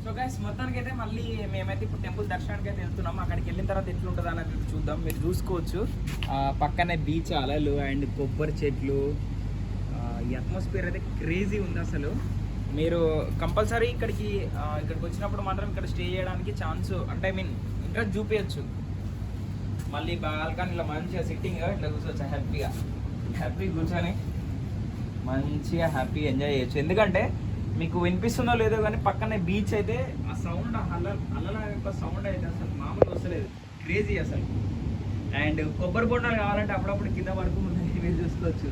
So guys మొత్తానికి అయితే మళ్ళీ మేమైతే ఇప్పుడు టెంపుల్ దర్శనానికి అయితే వెళ్తున్నాము. అక్కడికి వెళ్ళిన తర్వాత ఎట్లుంటుంది అనేది చూద్దాం. మీరు చూసుకోవచ్చు పక్కనే బీచ్ అలలు అండ్ కొబ్బరి చెట్లు. ఈ అట్మాస్ఫియర్ అయితే క్రేజీ ఉంది అసలు. మీరు కంపల్సరీ ఇక్కడికి వచ్చినప్పుడు మాత్రం ఇక్కడ స్టే చేయడానికి ఛాన్స్ అంటే ఇంట్రెస్ట్ చూపించచ్చు. మళ్ళీ బాల్కనీలో మంచిగా సిట్టింగ్ ఇట్లా కూర్చోవచ్చు హ్యాపీగా కూర్చొని మంచిగా హ్యాపీగా ఎంజాయ్ చేయొచ్చు. ఎందుకంటే మీకు వినిపిస్తుందో లేదో కానీ పక్కనే బీచ్ అయితే ఆ సౌండ్ అల్లల యొక్క సౌండ్ అయితే అసలు మామూలుగా వస్తలేదు, క్రేజీ అసలు. అండ్ కొబ్బరి బొండాలు కావాలంటే అప్పుడప్పుడు కింద పడుకుంటున్నాయి, మీరు చూసుకోవచ్చు,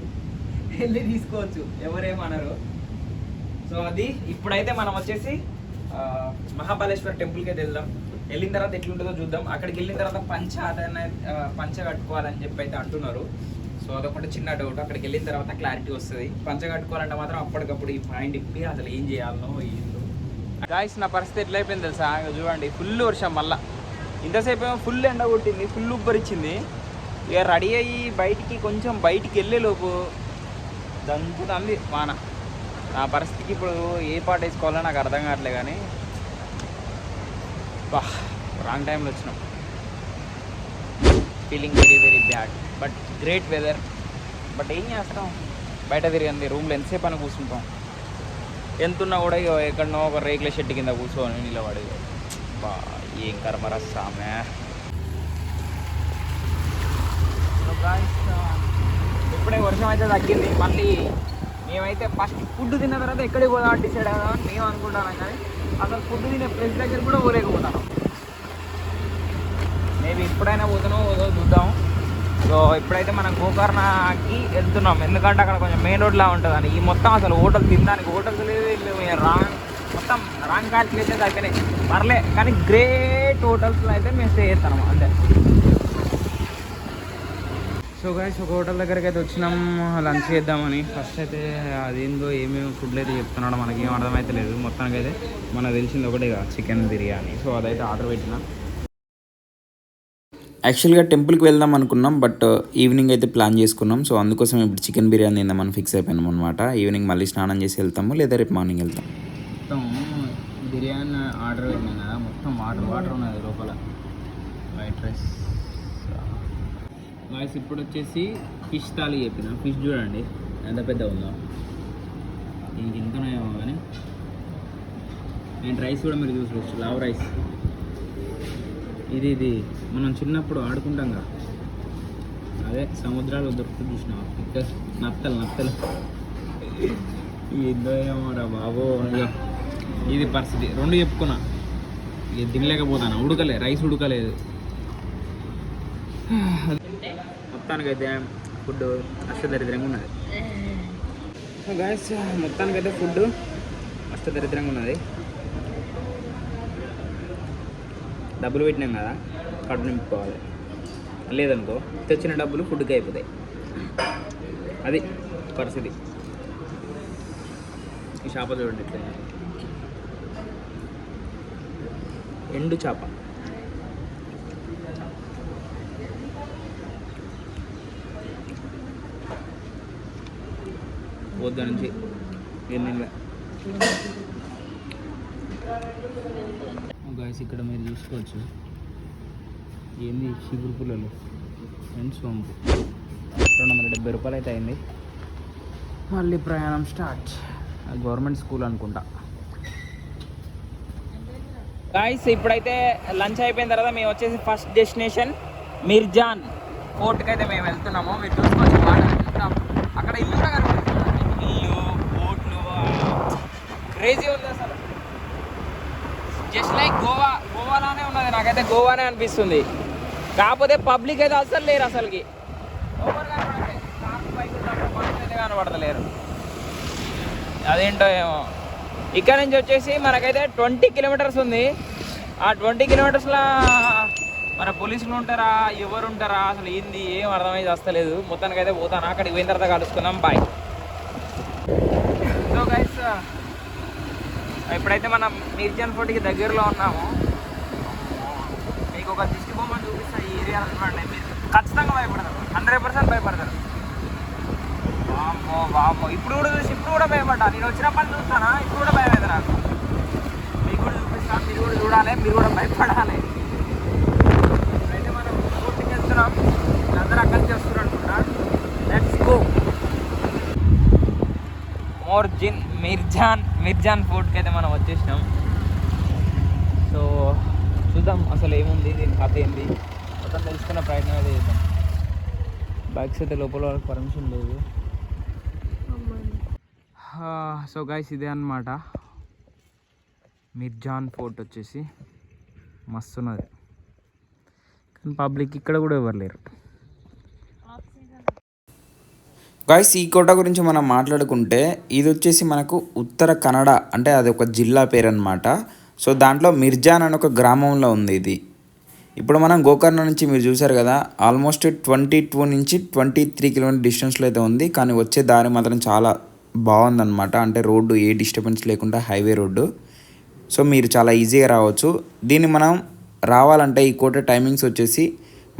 వెళ్ళి తీసుకోవచ్చు, ఎవరేమనరు. సో అది ఇప్పుడైతే మనం వచ్చేసి మహాబలేశ్వర టెంపుల్కి అయితే వెళ్దాం. వెళ్ళిన తర్వాత ఎట్లుంటుందో చూద్దాం. అక్కడికి వెళ్ళిన తర్వాత పంచ కట్టుకోవాలని చెప్పి అయితే అంటున్నారు. సో అదొకటి చిన్న డౌట్. అక్కడికి వెళ్ళిన తర్వాత క్లారిటీ వస్తుంది. పంచ కట్టుకోవాలంటే మాత్రం అప్పటికప్పుడు ఈ పాయింట్ ఇప్పి అసలు ఏం చేయాలనో ఏందో. గాయ్స్ నా పరిస్థితి ఎట్లా అయిపోయింది తెలుసా? చూడండి, ఫుల్ వర్షం. మళ్ళీ ఇంతసేపు ఏమో ఫుల్ ఎండ కొట్టింది, ఫుల్ ఉబ్బరిచ్చింది. ఇక రెడీ అయ్యి కొంచెం బయటికి వెళ్ళేలోపు దంచుతుంది వాన. నా పరిస్థితికి ఇప్పుడు ఏ పాట వేసుకోవాలో నాకు అర్థం కావట్లే. కానీ రాంగ్ టైంలో వచ్చినాం. Feeling very very bad. But great weather. But ఏం చేస్తాం, బయట తిరిగింది, రూమ్లో ఎంతసేపు అని కూర్చుంటాం. ఎంతున్నా కూడా ఎక్కడనో ఒక రేకుల షెడ్ కింద కూర్చొని నిలబడి ఏం కర్మరస్తామే. ఇప్పుడే వర్షం అయితే తగ్గింది. మళ్ళీ మేమైతే ఫస్ట్ ఫుడ్ తిన్న తర్వాత ఎక్కడికి పోదాం డిసైడ్ అవుదామని మేము అనుకుంటున్నాం. కానీ అసలు ఫుడ్ తినే ప్లేస్ దగ్గర కూడా పోలేకపోతాను. మేబీ ఇప్పుడైనా పోతానో చూద్దాం. సో ఇప్పుడైతే మనం గోకర్ణకి వెళ్తున్నాం. ఎందుకంటే అక్కడ కొంచెం మెయిన్ రోడ్లా ఉంటుందని. ఈ మొత్తం అసలు హోటల్ తినడానికి హోటల్స్ లేదు, మొత్తం రాంగ్ క్యాల్కులేషన్స్ అయిపోయినాయి. పర్లే కానీ గ్రేట్ హోటల్స్లో అయితే మేము స్టే చేస్తాము అంతే. సో గైస్ ఒక హోటల్ దగ్గరికి అయితే వచ్చినాం లంచ్ చేద్దామని. ఫస్ట్ అయితే అదేందో ఏమేమి ఫుడ్లు అయితే చెప్తున్నాడో మనకి ఏం అర్థమైతే లేదు. మొత్తానికి అయితే మనకు తెలిసింది ఒకటే చికెన్ బిర్యానీ. సో అదైతే ఆర్డర్ పెట్టినా. యాక్చువల్గా టెంపుల్కి వెళ్దాం అనుకున్నాం, బట్ ఈవినింగ్ అయితే ప్లాన్ చేసుకున్నాం. సో అందుకోసం ఇప్పుడు చికెన్ బిర్యానీ తిందామని ఫిక్స్ అయిపోయినాం అనమాట. ఈవినింగ్ మళ్ళీ స్నానం చేసి వెళ్తాము, లేదా రేపు మార్నింగ్ వెళ్తాం. మొత్తం బిర్యానీ ఆర్డర్ పెట్టినాం కదా, మొత్తం వాటర్ ఉన్నది లోపల. White rice rice. ఇప్పుడు వచ్చేసి ఫిష్ థాలీ చెప్పిన. ఫిష్ చూడండి ఎంత పెద్ద ఉందో, దీనికి ఇంతనేమో కానీ. నేను రైస్ కూడా మీరు చూసుకోవచ్చు, లావ్ రైస్. ఇది మనం చిన్నప్పుడు ఆడుకుంటాం కదా, అదే సముద్రాలు దొరుకుతుంది చూసినా, ఇక్కడ నత్తలు ఏదో ఏమోరా బాబో. ఇది పరిస్థితి. 2 చెప్పుకున్నా, ఇది తినలేకపోతాను. రైస్ ఉడకలేదు. మొత్తానికైతే ఫుడ్ అష్టదరిద్రంగా ఉన్నది. గాయస్ మొత్తానికైతే ఫుడ్ అష్టదరిద్రంగా ఉన్నది. డబ్బులు పెట్టినాం కదా, కడుపు నింపుకోవాలి. లేదనుకో తెచ్చిన డబ్బులు ఫుడ్కి అయిపోతాయి. అది పరిస్థితి. ఈ చేప చూడండి ఇట్లా, ఎండు చేప. పొద్దు నుంచి ఎన్ని గాయస్ ఇక్కడ మీరు చూసుకోవచ్చు, ఏంది చిగురు పుల్లలు అండ్ సోంపు. 270 రూపాయలు అయితే అయింది. మళ్ళీ ప్రయాణం స్టార్ట్. గవర్నమెంట్ స్కూల్ అనుకుంటా. గాయస్ ఇప్పుడైతే లంచ్ అయిపోయిన తర్వాత మేము వచ్చేసి ఫస్ట్ డెస్టినేషన్ మిర్జాన్ ఫోర్ట్కి అయితే మేము వెళ్తున్నాము. మీరు చూసుకోవచ్చు, అక్కడ ఇల్లు కూడా కనిపిస్తుంది. ఇల్లు, బోట్లు, క్రేజీ ఉంది అసలు. జస్ట్ లైక్ గోవాలానే ఉన్నది. నాకైతే గోవానే అనిపిస్తుంది. కాకపోతే పబ్లిక్ అయితే అసలు లేరు, అసలుకి కనబడతలేరు. అదేంటో ఏమో. ఇక్కడ నుంచి వచ్చేసి మనకైతే 20 కిలోమీటర్స్ ఉంది. ఆ 20 కిలోమీటర్స్లో మన పోలీసులు ఉంటారా, ఎవరు ఉంటారా, అసలు ఏంది ఏం అర్థమైతే వస్తలేదు. మొత్తానికి అయితే పోతాను. అక్కడికి పోయిన తర్వాత కలుసుకుందాం. బాయ్. సో గైస్ ఇప్పుడైతే మనం మిర్జాన్ ఫోర్ట్కి దగ్గరలో ఉన్నాము. మీకు ఒక దిష్టి బొమ్మను చూపిస్తా. ఈ ఏరియా చూడండి, మీరు ఖచ్చితంగా భయపడతారు, 100% భయపడతారు. వామ్మో ఇప్పుడు కూడా భయపడ్డా. నేను వచ్చినప్పటి చూస్తానా, ఇప్పుడు కూడా భయం అవుతుంది నాకు. మీకు కూడా చూపిస్తా. మీరు కూడా భయపడాలి. ఇప్పుడైతే మనం బోటింగ్ వెళ్తున్నాం, అందరూ అక్కడి నుంచి వస్తున్నారు అనుకుంటా. Let's go. మిర్జాన్ ఫోర్ట్కి అయితే మనం వచ్చేసినాం. సో చూద్దాం అసలు ఏముంది, దీని కథ ఏంది మొత్తం తెలుసుకున్న ప్రయత్నం అయితే చేద్దాం. బైక్స్ అయితే లోపల వాళ్ళకి పర్మిషన్ లేదు. సో గైస్ ఇదే అన్నమాట మిర్జాన్ ఫోర్ట్ వచ్చేసి. మస్తున్నది, కానీ పబ్లిక్ ఇక్కడ కూడా ఎవరు లేరు. గాయస్ ఈ కోట గురించి మనం మాట్లాడుకుంటే ఇది వచ్చేసి మనకు ఉత్తర కన్నడ, అంటే అది ఒక జిల్లా పేరు అనమాట. సో దాంట్లో మిర్జాన్ అనే ఒక గ్రామంలో ఉంది ఇది. ఇప్పుడు మనం గోకర్ణ నుంచి మీరు చూసారు కదా, ఆల్మోస్ట్ 22 నుంచి 23 కిలోమీటర్ డిస్టెన్స్లో అయితే ఉంది. కానీ వచ్చే దారి మాత్రం చాలా బాగుందన్నమాట. అంటే రోడ్డు ఏ డిస్టర్బెన్స్ లేకుండా హైవే రోడ్డు. సో మీరు చాలా ఈజీగా రావచ్చు. దీన్ని మనం రావాలంటే ఈ కోట టైమింగ్స్ వచ్చేసి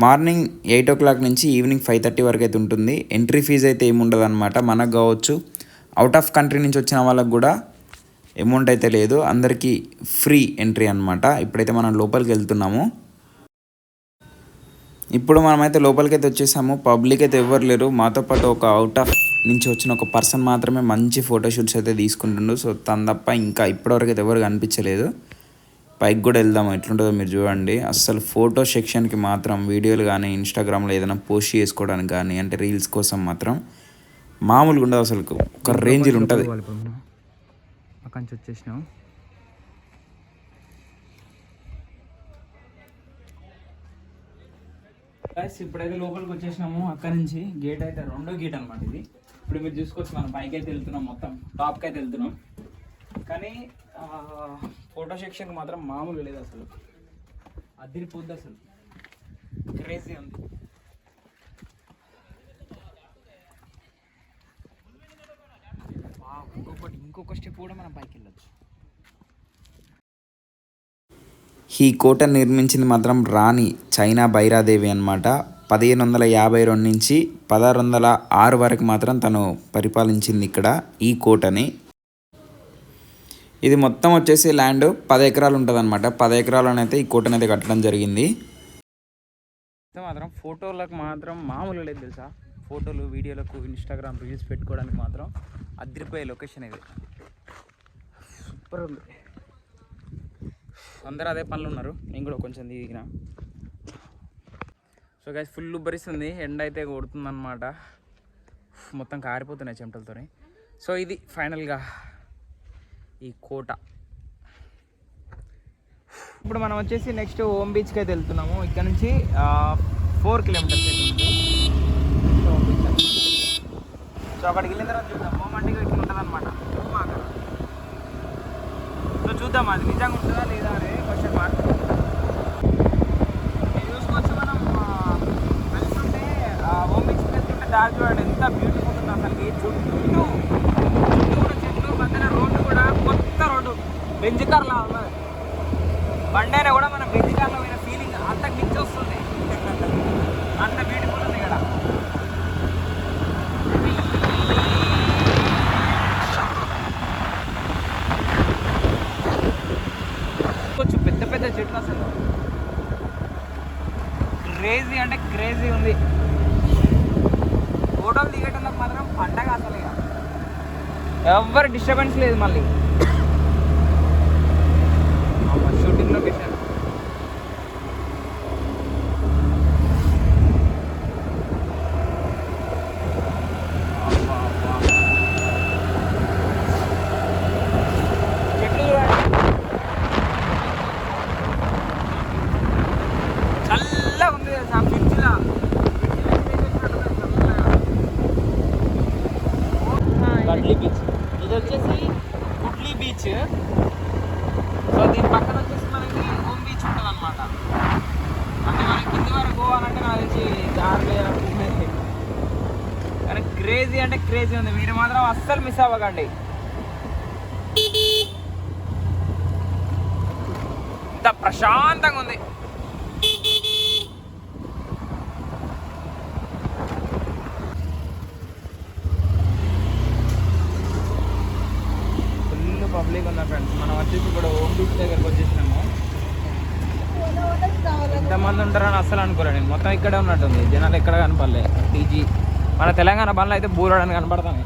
మార్నింగ్ 8 o'clock నుంచి ఈవినింగ్ 5:30 వరకు అయితే ఉంటుంది. ఎంట్రీ ఫీజు అయితే ఏముండదు అనమాట. మనకు కావచ్చు, అవుట్ ఆఫ్ కంట్రీ నుంచి వచ్చిన వాళ్ళకు కూడా అమౌంట్ అయితే లేదు, అందరికీ ఫ్రీ ఎంట్రీ అనమాట. ఇప్పుడైతే మనం లోపలికి వెళ్తున్నాము. ఇప్పుడు మనమైతే లోపలికి అయితే వచ్చేసాము. పబ్లిక్ అయితే ఎవ్వరు లేరు. మాతో పాటు ఒక అవుట్ ఆఫ్ నుంచి వచ్చిన ఒక పర్సన్ మాత్రమే మంచి ఫోటోషూట్స్ అయితే తీసుకుంటుండు. సో తను తప్ప ఇంకా ఇప్పటివరకు అయితే ఎవరు కనిపించలేదు. పైకి కూడా వెళ్దాము, ఎట్లుంటుందో మీరు చూడండి. అస్సలు ఫోటో సెక్షన్కి మాత్రం వీడియోలు కానీ ఇన్స్టాగ్రామ్లో ఏదైనా పోస్ట్ చేసుకోవడానికి కానీ, అంటే రీల్స్ కోసం మాత్రం మామూలుగా ఉండదు, అసలు ఒక రేంజ్లో ఉంటుంది. అక్కడి నుంచి వచ్చేసినాం. ఇప్పుడైతే లోపలికి వచ్చేసినాము. అక్కడి నుంచి గేట్ అయితే 2వ గేట్ అనమాట ఇది. ఇప్పుడు మీరు చూసుకోవచ్చు, మనం పైకి అయితే వెళ్తున్నాం, మొత్తం టాప్కి అయితే వెళ్తున్నాం. కానీ ఫోటో సెక్షన్ మాత్రం మామూలు లేదు, అసలు అదిరిపోద్ది, అసలు క్రేజీ ఉంది. ఇంకొక స్టెప్ కూడా మనం పైకి వెళ్ళొచ్చు. ఈ కోట నిర్మించింది మాత్రం రాణి చైనా బైరాదేవి అనమాట. 1552 నుంచి 1606 వరకు మాత్రం తను పరిపాలించింది ఇక్కడ ఈ కోటని. ఇది మొత్తం వచ్చేసి ల్యాండ్ 10 ఎకరాలు ఉంటుంది అనమాట. 10 ఎకరాలనైతే ఈ కోటని అయితే కట్టడం జరిగింది. మాత్రం ఫోటోలకు మాత్రం మామూలు లేదు తెలుసా. ఫోటోలు వీడియోలకు ఇన్స్టాగ్రామ్ రీల్స్ పెట్టుకోవడానికి మాత్రం అదిరిపోయే లొకేషన్ ఇది. సూపర్ ఉంది. అందరూ అదే పనులు ఉన్నారు, నేను కూడా కొంచెం దిగిన. సో గైస్ ఫుల్ ఉబ్బరిస్తుంది, ఎండ అయితే కొడుతుంది అనమాట. మొత్తం కారిపోతున్నాయి చెమటలతో. సో ఇది ఫైనల్గా ఈ కోట. ఇప్పుడు మనం వచ్చేసి నెక్స్ట్ ఓమ్ బీచ్కి అయితే వెళ్తున్నాము. ఇక్కడ నుంచి 4 kilometers అయితే ఉంది ఓమ్ బీచ్. సో అక్కడికి వెళ్ళిన తర్వాత చూద్దాం ఓమ్ అంటే ఇట్లా ఉంటుంది అనమాట. సో చూద్దాం అది నిజంగా ఉంటుందా లేదా అనే క్వశ్చన్ మార్క్. మీరు చూసుకోవచ్చు, మనం వెళ్తుంటే ఓమ్ బీచ్కి వెళ్తుంటే దారి చూడండి ఎంత బ్యూటిఫుల్ ఉంది అసలు. చుట్టూ కూడా చెట్లు, మధ్యన రోడ్డు కూడా కొత్త రోడ్డు, బెంజ్ కార్లా ఉన్నది. బండైనా కూడా మనం బెంజ్ కార్లో పోయిన ఫీలింగ్ అంతకు మించి వస్తుంది. అంత బ్యూటిఫుల్ ఉంది ఇక్కడ. కొంచెం పెద్ద పెద్ద చెట్లు, అసలు క్రేజీ అంటే క్రేజీ ఉంది. ఫోటోలు దిగేటోళ్ళకి మాత్రం పండగ అసలు. ఇక ఎవ్వరు డిస్టర్బెన్స్ లేదు. మళ్ళీ షూటింగ్ లొకేషన్. చెట్లు చల్లగా ఉంది తెలుసా. ఫ్రిడ్జ్లా గడ్లీ బీచ్. ఇది వచ్చేసి గుడ్లీ బీచ్. సో దీని పక్కన వచ్చేసి మనకి ఓమ్ బీచ్ ఉంటుంది అనమాట. అంటే మనకి కింది వరకు పోవాలంటే నాకు తెలిసి దారిలే కానీ క్రేజీ అంటే క్రేజీ ఉంది. మీరు మాత్రం అస్సలు మిస్ అవ్వకండి. ఇంత ప్రశాంతంగా ఉంది. పబ్లిక్ ఉన్న ఫ్రెండ్స్, మనం వచ్చేసి ఇప్పుడు ఓమ్ బీచ్ దగ్గరకు వచ్చేసినాము. ఇంతమంది ఉంటారని అస్సలు అనుకోలే నేను. మొత్తం ఇక్కడే ఉన్నట్టుంది, జనాలు ఎక్కడ కనపడలే. టీజీ మన తెలంగాణ బండ్లు అయితే బూరడని కనపడతాయి.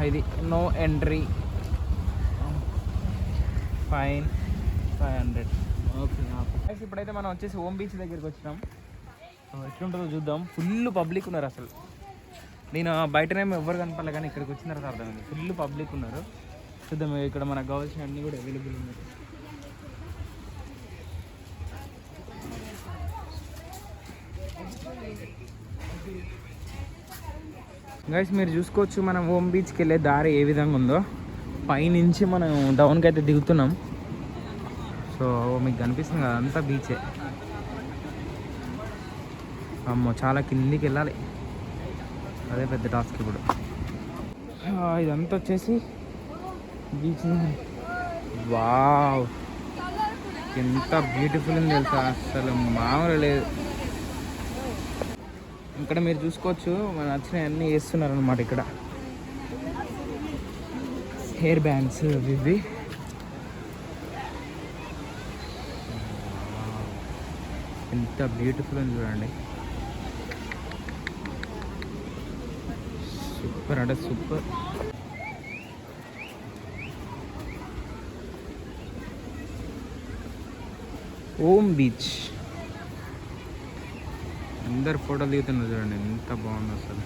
ఇది నో ఎంట్రీ, ఫైన్ 500. ఓకే. ఇప్పుడైతే మనం వచ్చేసి ఓం బీచ్ దగ్గరికి వచ్చినాం. ఎట్లుంటుందో చూద్దాం. ఫుల్ పబ్లిక్ ఉన్నారు అసలు. నేను బయటనేమో ఎవరు కనపడలే, కానీ ఇక్కడికి వచ్చిన తర్వాత అర్థమైంది ఫుల్ పబ్లిక్ ఉన్నారు. చూద్దాం, ఇక్కడ మనకు కావాల్సిన అన్నీ కూడా అవైలబుల్ ఉన్నాయి. గైస్ మీరు చూసుకోవచ్చు మనం ఓం బీచ్కి వెళ్ళే దారి ఏ విధంగా ఉందో. పైనుంచి మనం డౌన్కి అయితే దిగుతున్నాం. సో మీకు కనిపిస్తుంది కదా, అంతా బీచే. అమ్మో చాలా కిందికి వెళ్ళాలి, అదే పెద్ద టాస్క్ ఇప్పుడు. ఇదంతా వచ్చేసి బీచ్. వావ్, ఎంత బ్యూటిఫుల్ ఉంది తెలుసా, అసలు మామూలు లేదు. ఇక్కడ మీరు చూసుకోవచ్చు మన నచ్చినవి అన్నీ వేస్తున్నారు అనమాట. ఇక్కడ హెయిర్ బ్యాండ్స్ ఇవి. ఎంత బ్యూటిఫుల్ ఉంది చూడండి, సూపర్ అంటే సూపర్. ఓం బీచ్ అందరు ఫోటోలు దిగుతున్నారు చూడండి, ఎంత బాగుంది అసలు.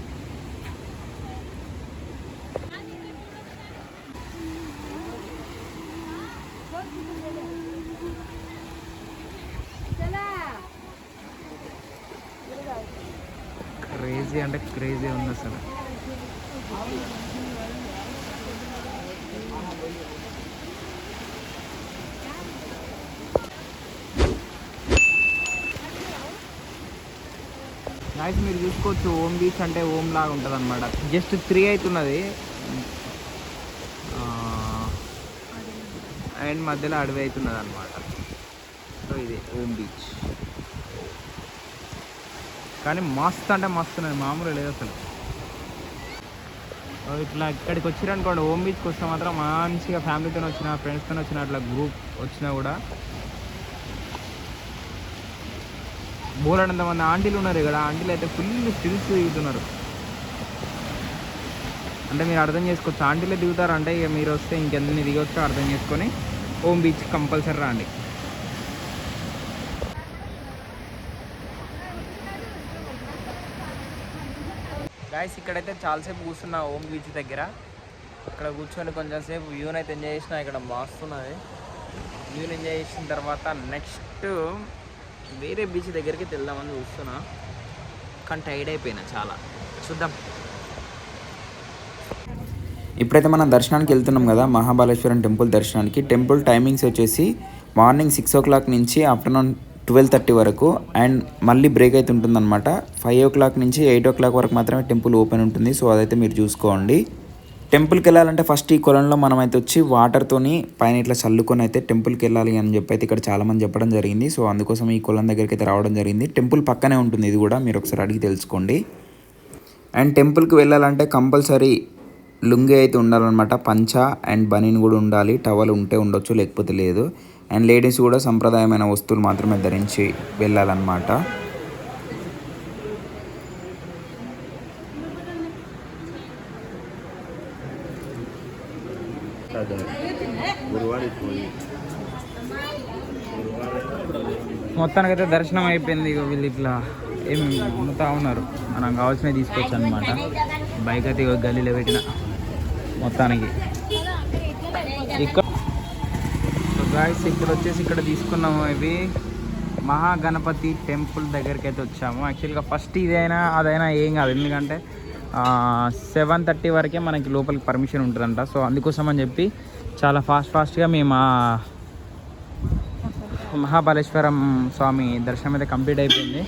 క్రేజీ అంటే క్రేజీ ఉంది అసలు. నైస్. మీరు చూసుకోవచ్చు ఓం బీచ్ అంటే ఓం లాగా ఉంటుంది అనమాట. జస్ట్ 3 అవుతున్నది అండ్ మధ్యలో అడవి అవుతున్నది అనమాట. సో ఇది ఓం బీచ్, కానీ మస్తు అంటే మస్తు ఉన్నది, మామూలు లేదు అసలు. ఇట్లా ఇక్కడికి వచ్చిరనుకోండి, ఓం బీచ్కి వస్తే మాత్రం మంచిగా ఫ్యామిలీతో వచ్చిన, ఫ్రెండ్స్తో వచ్చిన, అట్లా గ్రూప్ వచ్చినా కూడా బోలెడంత మంది ఆంటీలు ఉన్నారు ఇక్కడ. ఆంటీలు అయితే ఫుల్ స్టిల్స్ దిగుతున్నారు. అంటే మీరు అర్థం చేసుకోవచ్చు, ఆంటీలే దిగుతారంటే ఇక మీరు వస్తే ఇంకెన్ని దిగొచ్చో అర్థం చేసుకొని ఓం బీచ్ కంపల్సరీ రండి. గాయస్ ఇక్కడైతే చాలాసేపు కూర్చున్నా ఓం బీచ్ దగ్గర. ఇక్కడ కూర్చొని కొంచెం సేపు వ్యూని అయితే ఎంజాయ్ చేసిన. ఇక్కడ మస్తున్నది. వ్యూని ఎంజాయ్ చేసిన తర్వాత నెక్స్ట్ వేరే బీచ్ దగ్గరికి వెళ్దామని చూస్తున్నా, కానీ టైర్డ్ అయిపోయినా చాలా. చూద్దాం. ఇప్పుడైతే మనం దర్శనానికి వెళ్తున్నాం కదా, మహాబలేశ్వరం టెంపుల్ దర్శనానికి. టెంపుల్ టైమింగ్స్ వచ్చేసి మార్నింగ్ 6 o'clock నుంచి ఆఫ్టర్నూన్ 12:30 వరకు, అండ్ మళ్ళీ బ్రేక్ అయితే ఉంటుందన్నమాట. 5 o'clock నుంచి 8 o'clock వరకు మాత్రమే టెంపుల్ ఓపెన్ ఉంటుంది. సో అదైతే మీరు చూసుకోండి. టెంపుల్కి వెళ్ళాలంటే ఫస్ట్ ఈ కొలంలో మనం అయితే వచ్చి వాటర్తోని పైన ఇట్లా చల్లుకొని అయితే టెంపుల్కి వెళ్ళాలి అని చెప్పి అయితే ఇక్కడ చాలామంది చెప్పడం జరిగింది. సో అందుకోసం ఈ కొలం దగ్గరికి అయితే రావడం జరిగింది. టెంపుల్ పక్కనే ఉంటుంది, ఇది కూడా మీరు ఒకసారి అడిగి తెలుసుకోండి. అండ్ టెంపుల్కి వెళ్ళాలంటే కంపల్సరీ లుంగి అయితే ఉండాలన్నమాట. పంచ అండ్ బనీన్ కూడా ఉండాలి. టవల్ ఉంటే ఉండొచ్చు, లేకపోతే లేదు. అండ్ లేడీస్ కూడా సంప్రదాయమైన వస్తువులు మాత్రమే ధరించి వెళ్ళాలన్నమాట. మొత్తానికైతే దర్శనం అయిపోయింది. వీళ్ళు ఇట్లా ఏమి అమ్ముతా ఉన్నారు, మనం కావాల్సినవి తీసుకోవచ్చు అనమాట. బైక్ అయితే గల్లీలో పెట్టిన మొత్తానికి. ఇక్కడ గాయస్ ఇప్పుడు వచ్చేసి ఇక్కడ తీసుకున్నాము. ఇవి మహాగణపతి టెంపుల్ దగ్గరికి అయితే వచ్చాము. యాక్చువల్గా ఫస్ట్ ఇదైనా అదైనా ఏం కాదు, ఎందుకంటే 7:30 వరకే మనకి లోపలికి పర్మిషన్ ఉంటుందంట. సో అందుకోసం అని చెప్పి చాలా ఫాస్ట్గా మేము మహాబలేశ్వరం స్వామి దర్శనం అయితే కంప్లీట్ అయిపోయింది.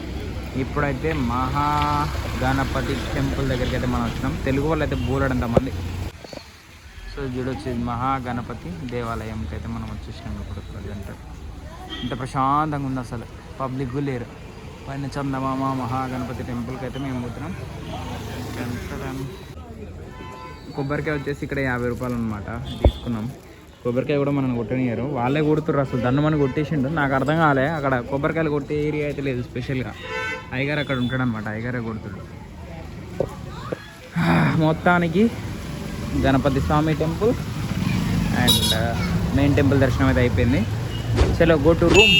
ఇప్పుడైతే మహాగణపతి టెంపుల్ దగ్గరికి అయితే మనం వచ్చినాం. తెలుగు వాళ్ళు అయితే బోలెడంత మంది. సో చూడొచ్చు మహాగణపతి దేవాలయంకి అయితే మనం వచ్చేసినాం. ఇప్పుడు ప్రజెంట్ ఇంత ప్రశాంతంగా ఉంది, అసలు పబ్లిక్ లేరు. పైన చందమామ మహాగణపతి టెంపుల్కి అయితే మేము పోతున్నాం. కొబ్బరికాయ వచ్చేసి ఇక్కడ 50 రూపాయలు అనమాట తీసుకున్నాం. కొబ్బరికాయ కూడా మనం కొట్టనియరు, వాళ్ళే కొడుతుర్రు. అసలు దండు మనం కొట్టేసిండు, నాకు అర్థం కాలే. అక్కడ కొబ్బరికాయలు కొట్టే ఏరియా అయితే లేదు స్పెషల్గా. అయ్యగారు అక్కడ ఉంటాడు అనమాట, అయ్యగారే కొడుతుడు. మొత్తానికి గణపతి స్వామి టెంపుల్ అండ్ మెయిన్ టెంపుల్ దర్శనం అయితే అయిపోయింది. చలో గో టు రూమ్.